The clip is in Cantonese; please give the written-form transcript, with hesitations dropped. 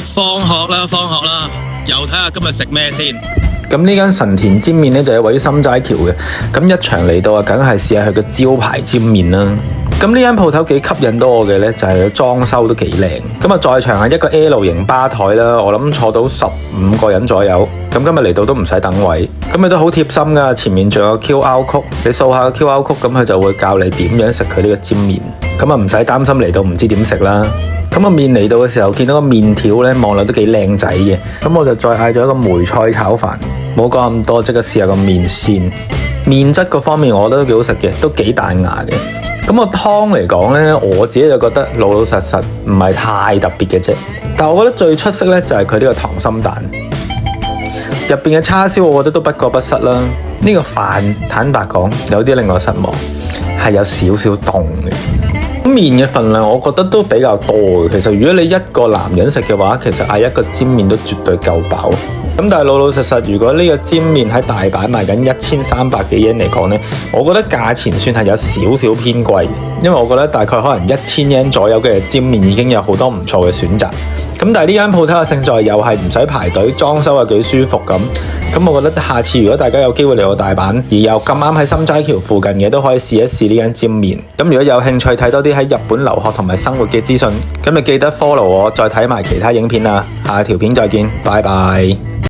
放學啦，又睇下今日食咩先。咁呢間神田煎麵咧就係位於心齋橋嘅，咁一場嚟到啊，梗係試下佢嘅招牌煎麵啦。咁呢間鋪頭幾吸引到我嘅咧，就係佢裝修都幾靚。咁啊，在場係一個 L 型吧台啦，我諗坐到15個人左右。咁今日嚟到都唔使等位，咁佢都好貼心噶。前面仲有 QR code，你掃下 QR code，咁佢就會教你點樣食佢呢個煎麵。咁啊，唔使擔心嚟到唔知點食啦。咁個麵嚟到嘅時候，見到個麵條咧，望落都幾靚仔嘅。咁我就再嗌咗一個梅菜炒飯，冇講咁多，即刻試下個麵先。麵質嗰方面，我覺得都幾好食嘅，都幾彈牙嘅。咁個湯嚟講咧，我自己就覺得老老實實，唔係太特別嘅啫。但我覺得最出色咧，就係佢呢個溏心蛋入邊嘅叉燒，我覺得都不過不失啦。呢個飯坦白講，有啲令我失望，係有少少凍嘅。麵嘅份量我覺得都比較多嘅。其實如果你一個男人食嘅話，其實嗌一個煎麵都絕對夠飽。咁但係老老實實，如果呢個煎麵喺大阪賣緊1300幾yen嚟講呢，我覺得價錢算係有少少偏貴，因為我覺得大概可能1000yen左右嘅煎麵已經有好多唔錯嘅選擇。咁但係呢間鋪頭嘅勝在又係唔使排隊，裝修又幾舒服咁。咁我覺得下次如果大家有機會嚟到大阪，而又咁啱喺心齋橋附近嘅，都可以試一試呢間煎麵。咁如果有興趣睇多啲喺日本留學同埋生活嘅資訊，咁就記得 follow 我，再睇埋其他影片啦。下條片再見，拜拜。